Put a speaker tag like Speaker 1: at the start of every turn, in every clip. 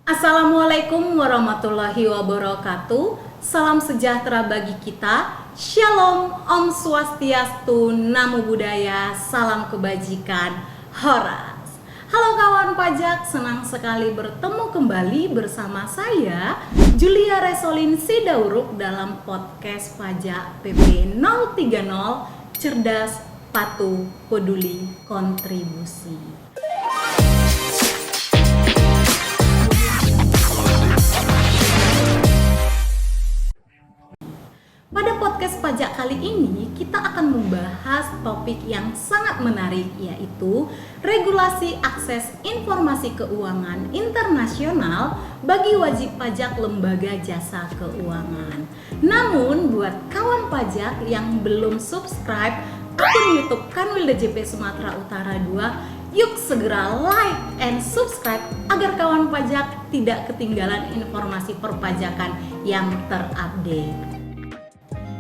Speaker 1: Assalamualaikum warahmatullahi wabarakatuh. Salam sejahtera bagi kita. Shalom, Om Swastiastu, Namo Buddhaya, salam kebajikan, Horas. Halo kawan pajak, senang sekali bertemu kembali bersama saya Julia Resolin Sidauruk dalam podcast pajak PP 030, cerdas, patuh, peduli, kontribusi. Pada podcast pajak kali ini, kita akan membahas topik yang sangat menarik, yaitu regulasi akses informasi keuangan internasional bagi wajib pajak lembaga jasa keuangan. Namun, buat kawan pajak yang belum subscribe akun YouTube Kanwil DJP Sumatera Utara 2, yuk segera like and subscribe agar kawan pajak tidak ketinggalan informasi perpajakan yang terupdate.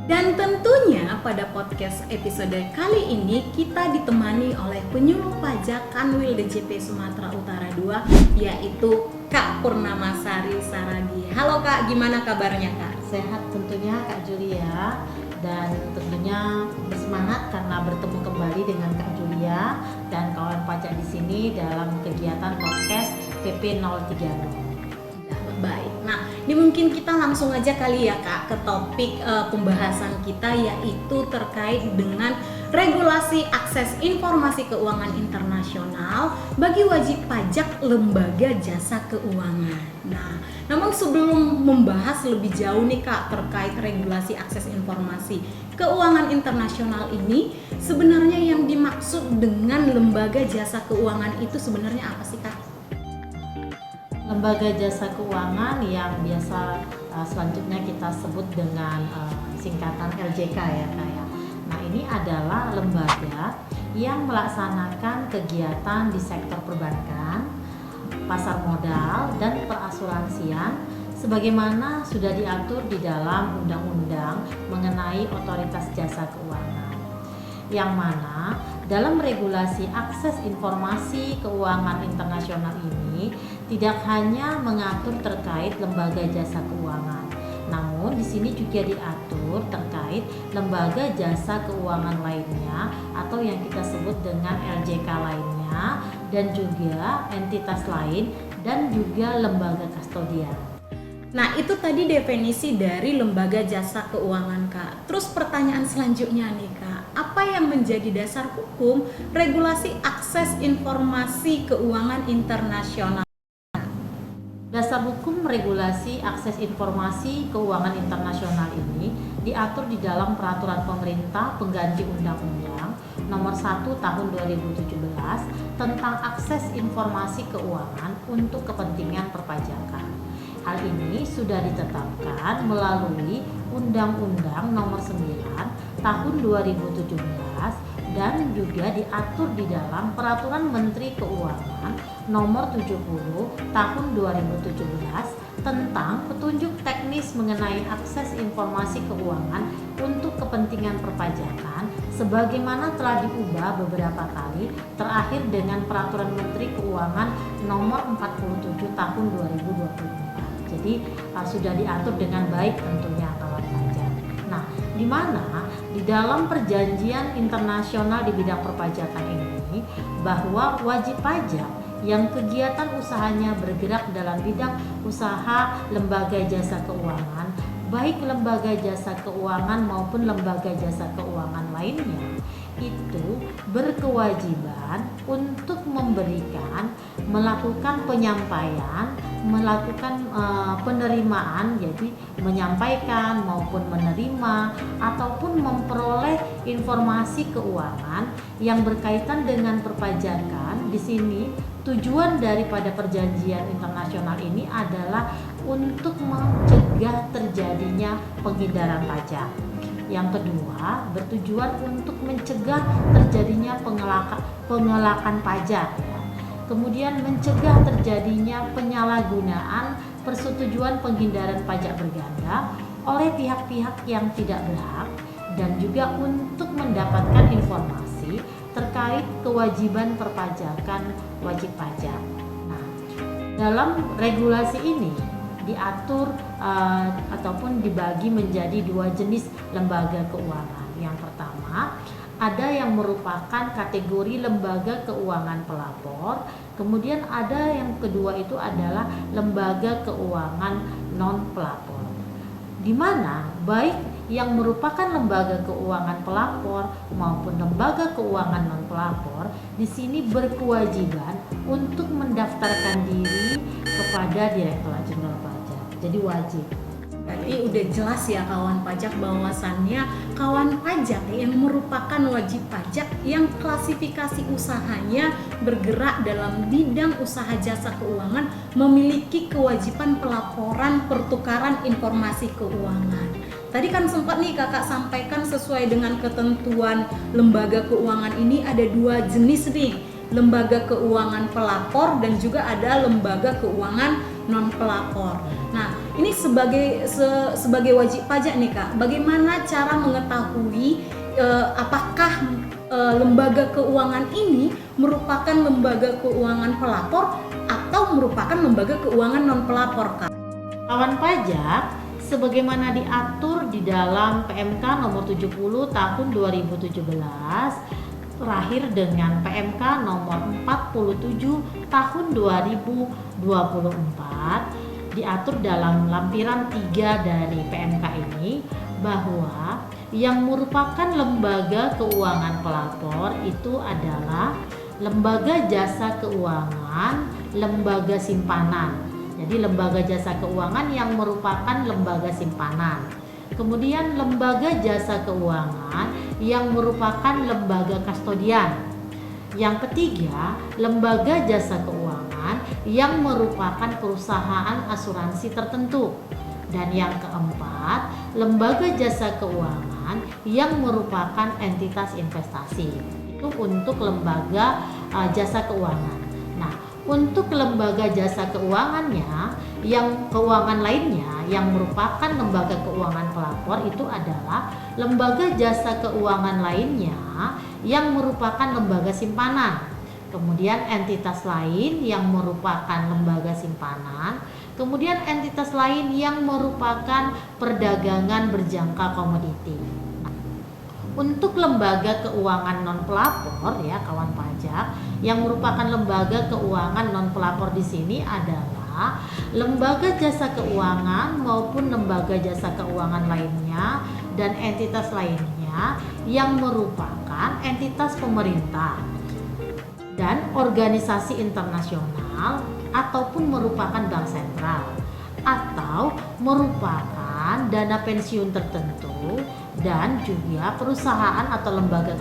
Speaker 1: Dan tentunya pada podcast episode kali ini kita ditemani oleh penyuluh pajak Kanwil DJP Sumatera Utara 2, yaitu Kak Purnamasari Saragi. Halo Kak, gimana kabarnya Kak?
Speaker 2: Sehat tentunya Kak Julia, dan tentunya bersemangat karena bertemu kembali dengan Kak Julia dan kawan pajak di sini dalam kegiatan podcast PP 030.
Speaker 1: Baik, nah ini mungkin kita langsung aja kali ya Kak ke topik pembahasan kita, yaitu terkait dengan regulasi akses informasi keuangan internasional bagi wajib pajak lembaga jasa keuangan. Nah, namun sebelum membahas lebih jauh nih Kak terkait regulasi akses informasi keuangan internasional ini, sebenarnya yang dimaksud dengan lembaga jasa keuangan itu sebenarnya apa sih Kak?
Speaker 2: Lembaga jasa keuangan yang biasa selanjutnya kita sebut dengan singkatan LJK ya Kak ya. Nah, ini adalah lembaga yang melaksanakan kegiatan di sektor perbankan, pasar modal, dan perasuransian sebagaimana sudah diatur di dalam undang-undang mengenai otoritas jasa keuangan. Yang mana dalam regulasi akses informasi keuangan internasional ini tidak hanya mengatur terkait lembaga jasa keuangan, namun di sini juga diatur terkait lembaga jasa keuangan lainnya atau yang kita sebut dengan LJK lainnya, dan juga entitas lain dan juga lembaga kustodian.
Speaker 1: Nah, itu tadi definisi dari lembaga jasa keuangan Kak. Terus pertanyaan selanjutnya nih Kak, apa yang menjadi dasar hukum regulasi akses informasi keuangan internasional?
Speaker 2: Dasar hukum regulasi akses informasi keuangan internasional ini diatur di dalam peraturan pemerintah pengganti Undang-Undang Nomor 1 Tahun 2017 tentang akses informasi keuangan untuk kepentingan perpajakan. Hal ini sudah ditetapkan melalui Undang-Undang Nomor 9 Tahun 2017 dan juga diatur di dalam Peraturan Menteri Keuangan Nomor 70 Tahun 2017 tentang petunjuk teknis mengenai akses informasi keuangan untuk kepentingan perpajakan sebagaimana telah diubah beberapa kali, terakhir dengan Peraturan Menteri Keuangan Nomor 47 Tahun 2024. Jadi sudah diatur dengan baik tentunya kawan pajak. Nah, di mana di dalam perjanjian internasional di bidang perpajakan ini bahwa wajib pajak yang kegiatan usahanya bergerak dalam bidang usaha lembaga jasa keuangan, baik lembaga jasa keuangan maupun lembaga jasa keuangan lainnya, itu berkewajiban untuk melakukan penyampaian, melakukan penerimaan, jadi menyampaikan maupun menerima ataupun memperoleh informasi keuangan yang berkaitan dengan perpajakan. Di sini tujuan daripada perjanjian internasional ini adalah untuk mencegah terjadinya penghindaran pajak. Yang kedua, bertujuan untuk mencegah terjadinya pengelakan pajak. Kemudian mencegah terjadinya penyalahgunaan persetujuan penghindaran pajak berganda oleh pihak-pihak yang tidak berhak, dan juga untuk mendapatkan informasi terkait kewajiban perpajakan wajib pajak. Nah, Dalam regulasi ini diatur ataupun dibagi menjadi dua jenis lembaga keuangan. Yang pertama, ada yang merupakan kategori lembaga keuangan pelapor, kemudian ada yang kedua itu adalah lembaga keuangan non pelapor, di mana baik yang merupakan lembaga keuangan pelapor maupun lembaga keuangan non pelapor di sini berkewajiban untuk mendaftarkan diri kepada Direktorat Jenderal Pajak. Jadi wajib.
Speaker 1: Berarti udah jelas ya kawan pajak bahwasannya kawan pajak yang merupakan wajib pajak yang klasifikasi usahanya bergerak dalam bidang usaha jasa keuangan memiliki kewajiban pelaporan pertukaran informasi keuangan. Tadi kan sempat nih kakak sampaikan sesuai dengan ketentuan lembaga keuangan ini ada dua jenis nih, lembaga keuangan pelapor dan juga ada lembaga keuangan non pelapor. Nah, ini sebagai wajib pajak nih kak, bagaimana cara mengetahui apakah lembaga keuangan ini merupakan lembaga keuangan pelapor atau merupakan lembaga keuangan non pelapor kak?
Speaker 2: Kawan pajak sebagaimana diatur di dalam PMK nomor 70 tahun 2017 terakhir dengan PMK nomor 47 tahun 2024 diatur dalam lampiran 3 dari PMK ini bahwa yang merupakan lembaga keuangan pelapor itu adalah lembaga jasa keuangan, lembaga simpanan. Jadi lembaga jasa keuangan yang merupakan lembaga simpanan. Kemudian lembaga jasa keuangan yang merupakan lembaga kustodian. Yang ketiga, lembaga jasa keuangan yang merupakan perusahaan asuransi tertentu. Dan yang keempat, lembaga jasa keuangan yang merupakan entitas investasi. Itu untuk lembaga jasa keuangan. Nah, untuk lembaga jasa keuangannya, yang keuangan lainnya yang merupakan lembaga keuangan pelapor itu adalah lembaga jasa keuangan lainnya yang merupakan lembaga simpanan. Kemudian entitas lain yang merupakan lembaga simpanan, kemudian entitas lain yang merupakan perdagangan berjangka komoditi. Untuk lembaga keuangan non pelapor ya kawan pajak, yang merupakan lembaga keuangan non pelapor di sini adalah lembaga jasa keuangan maupun lembaga jasa keuangan lainnya dan entitas lainnya yang merupakan entitas pemerintah dan organisasi internasional ataupun merupakan bank sentral atau merupakan dana pensiun tertentu dan juga perusahaan atau lembaga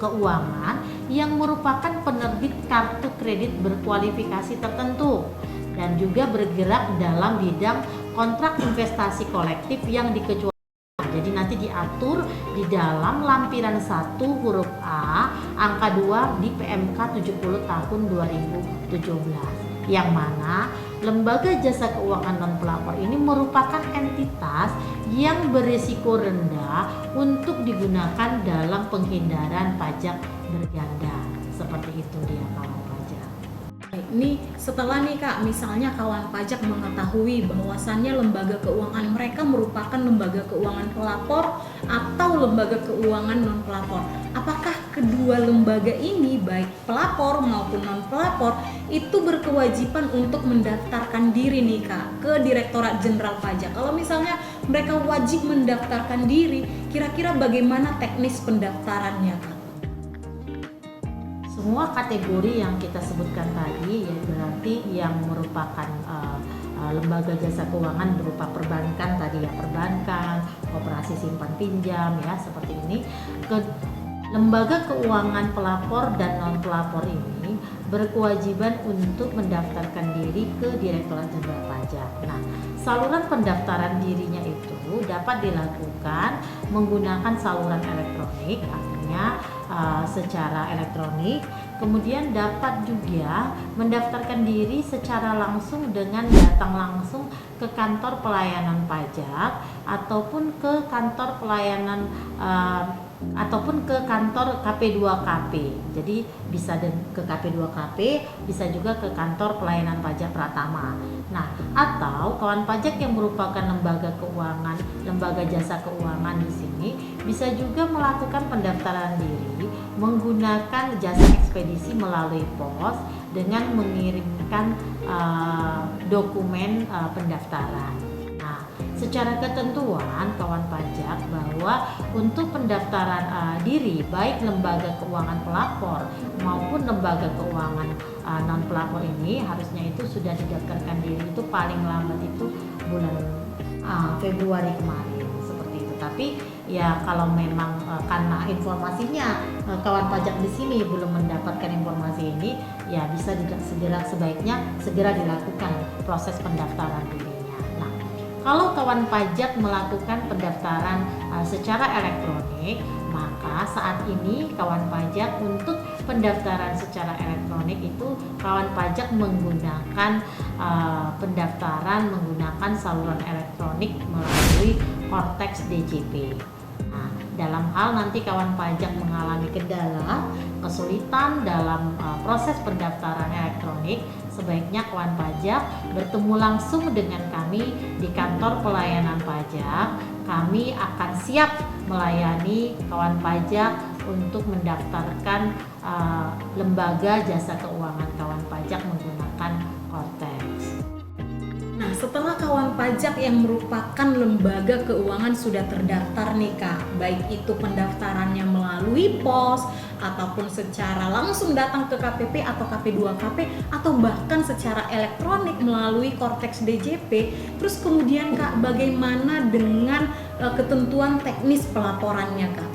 Speaker 2: keuangan yang merupakan penerbit kartu kredit berkualifikasi tertentu dan juga bergerak dalam bidang kontrak investasi kolektif yang dikecualikan. Jadi nanti diatur di dalam lampiran 1 huruf A angka 2 di PMK 70 tahun 2017. Yang mana lembaga jasa keuangan non pelapor ini merupakan entitas yang berisiko rendah untuk digunakan dalam penghindaran pajak berganda. Seperti itu dia kawan pajak.
Speaker 1: Ini setelah nih kak, misalnya kawan pajak mengetahui bahwasannya lembaga keuangan mereka merupakan lembaga keuangan pelapor atau lembaga keuangan non pelapor. Apakah kedua lembaga ini baik pelapor maupun non pelapor itu berkewajiban untuk mendaftarkan diri nih kak ke Direktorat Jenderal Pajak? Kalau misalnya mereka wajib mendaftarkan diri, kira-kira bagaimana teknis pendaftarannya kak?
Speaker 2: Semua kategori yang kita sebutkan tadi ya berarti yang merupakan lembaga jasa keuangan berupa perbankan tadi ya, perbankan, operasi simpan pinjam ya seperti ini. Lembaga keuangan pelapor dan non pelapor ini berkewajiban untuk mendaftarkan diri ke Direktorat Jenderal Pajak. Nah, saluran pendaftaran dirinya itu dapat dilakukan menggunakan saluran elektronik, artinya secara elektronik. Kemudian dapat juga mendaftarkan diri secara langsung dengan datang langsung ke kantor pelayanan pajak ataupun ke kantor pelayanan ataupun ke kantor KP2KP. Jadi bisa ke KP2KP, bisa juga ke kantor pelayanan pajak Pratama. Nah, atau kawan pajak yang merupakan lembaga keuangan, lembaga jasa keuangan di sini bisa juga melakukan pendaftaran diri menggunakan jasa ekspedisi melalui pos dengan mengirimkan dokumen pendaftaran. Nah, secara ketentuan kawan pajak bahwa untuk pendaftaran diri baik lembaga keuangan pelapor maupun lembaga keuangan non pelapor ini harusnya itu sudah didaftarkan diri itu paling lambat itu bulan Februari kemarin seperti itu. Tapi ya kalau memang karena informasinya kawan pajak di sini belum mendapatkan informasi ini, ya bisa sebaiknya segera dilakukan proses pendaftaran dirinya. Nah, kalau kawan pajak melakukan pendaftaran secara elektronik, maka saat ini kawan pajak untuk pendaftaran secara elektronik itu kawan pajak menggunakan pendaftaran menggunakan saluran elektronik melalui Cortex DJP. Nah, dalam hal nanti kawan pajak mengalami kendala, kesulitan dalam proses pendaftaran elektronik, sebaiknya kawan pajak bertemu langsung dengan kami di kantor pelayanan pajak. Kami akan siap melayani kawan pajak untuk mendaftarkan lembaga jasa keuangan kawan pajak menggunakan Cortex.
Speaker 1: Nah, setelah kawan pajak yang merupakan lembaga keuangan sudah terdaftar nih Kak, baik itu pendaftarannya melalui pos ataupun secara langsung datang ke KPP atau KP2KP atau bahkan secara elektronik melalui Cortex DJP. Terus kemudian Kak, bagaimana dengan ketentuan teknis pelaporannya Kak?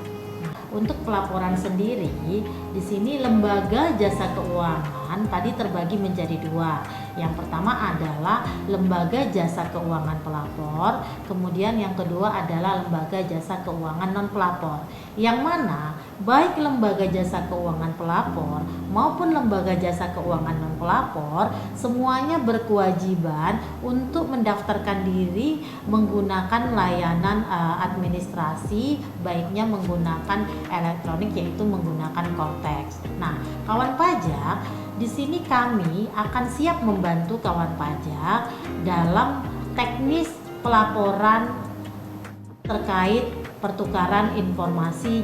Speaker 2: Untuk pelaporan sendiri, di sini lembaga jasa keuangan tadi terbagi menjadi dua. Yang pertama adalah lembaga jasa keuangan pelapor, kemudian yang kedua adalah lembaga jasa keuangan non pelapor. Yang mana baik lembaga jasa keuangan pelapor maupun lembaga jasa keuangan non pelapor semuanya berkewajiban untuk mendaftarkan diri menggunakan layanan administrasi, baiknya menggunakan elektronik yaitu menggunakan Cortex. Nah, kawan pajak di sini kami akan siap membantu kawan pajak dalam teknis pelaporan terkait pertukaran informasi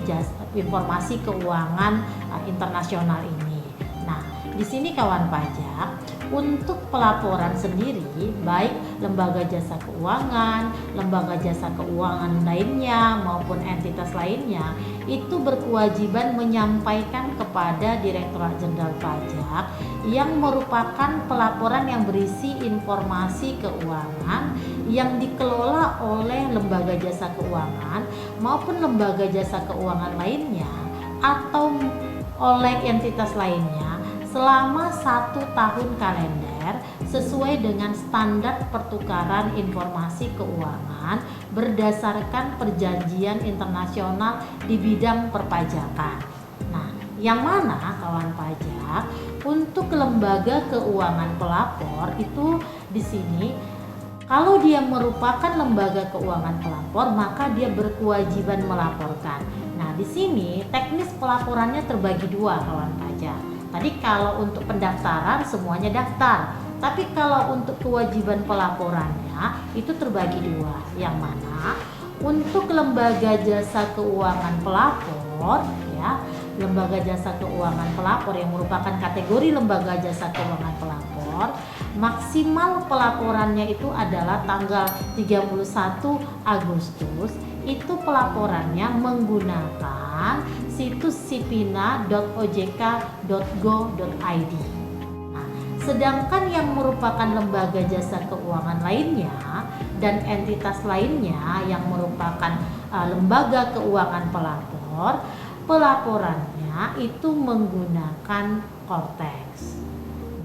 Speaker 2: keuangan internasional ini. Nah, di sini kawan pajak untuk pelaporan sendiri baik lembaga jasa keuangan, lembaga jasa keuangan lainnya maupun entitas lainnya itu berkewajiban menyampaikan kepada Direktorat Jenderal Pajak yang merupakan pelaporan yang berisi informasi keuangan yang dikelola oleh lembaga jasa keuangan maupun lembaga jasa keuangan lainnya atau oleh entitas lainnya selama 1 tahun kalender sesuai dengan standar pertukaran informasi keuangan berdasarkan perjanjian internasional di bidang perpajakan. Nah, yang mana kawan pajak untuk lembaga keuangan pelapor itu di sini kalau dia merupakan lembaga keuangan pelapor maka dia berkewajiban melaporkan. Nah, di sini teknis pelaporannya terbagi dua kawan pajak. Tadi kalau untuk pendaftaran semuanya daftar, tapi kalau untuk kewajiban pelaporannya itu terbagi dua. Yang mana untuk lembaga jasa keuangan pelapor ya, lembaga jasa keuangan pelapor yang merupakan kategori lembaga jasa keuangan pelapor, maksimal pelaporannya itu adalah tanggal 31 Agustus. Itu pelaporannya menggunakan situs sipina.ojk.go.id. Nah, sedangkan yang merupakan lembaga jasa keuangan lainnya dan entitas lainnya yang merupakan lembaga keuangan pelapor, pelaporannya itu menggunakan Cortex.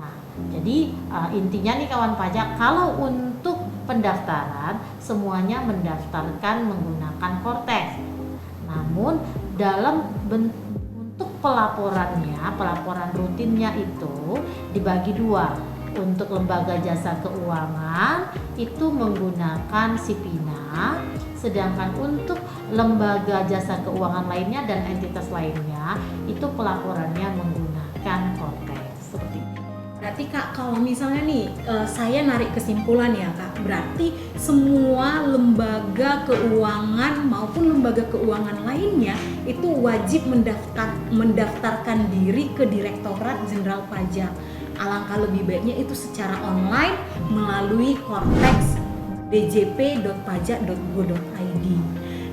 Speaker 2: Nah, jadi intinya nih kawan pajak, kalau untuk pendaftaran semuanya mendaftarkan menggunakan Cortex. Namun untuk pelaporan rutinnya itu dibagi dua. Untuk lembaga jasa keuangan itu menggunakan Sipina, Sedangkan untuk lembaga jasa keuangan lainnya dan entitas lainnya itu pelaporannya menggunakan konteks seperti itu.
Speaker 1: Berarti Kak, kalau misalnya nih saya narik kesimpulan ya Kak, berarti semua lembaga keuangan maupun lembaga keuangan lainnya itu wajib mendaftarkan diri ke Direktorat Jenderal Pajak. Alangkah lebih baiknya itu secara online melalui Kortex djp.pajak.go.id.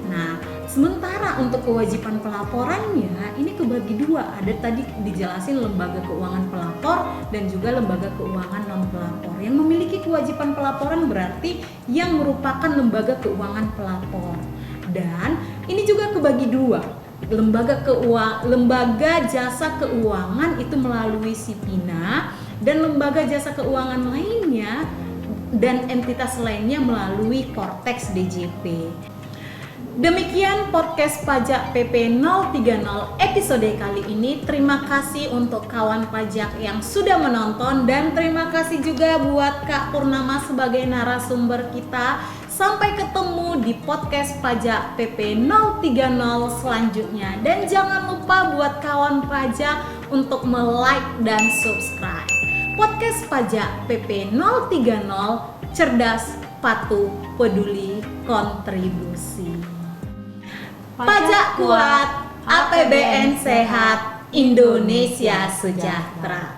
Speaker 1: Nah, sementara untuk kewajiban pelaporannya ini kebagi dua. Ada tadi dijelasin lembaga keuangan pelapor dan juga lembaga keuangan non pelapor. Yang memiliki kewajiban pelaporan berarti yang merupakan lembaga keuangan pelapor. Dan ini juga kebagi dua. Lembaga jasa keuangan itu melalui Sipina dan lembaga jasa keuangan lainnya dan entitas lainnya melalui Kortex DJP. Demikian podcast pajak PP 030 episode kali ini. Terima kasih untuk kawan pajak yang sudah menonton dan terima kasih juga buat Kak Purnama sebagai narasumber kita. Sampai ketemu di podcast pajak PP 030 selanjutnya. Dan jangan lupa buat kawan pajak untuk like dan subscribe. Podcast pajak PP 030, cerdas, patuh, peduli, kontribusi. Pajak kuat, APBN sehat, Indonesia sejahtera.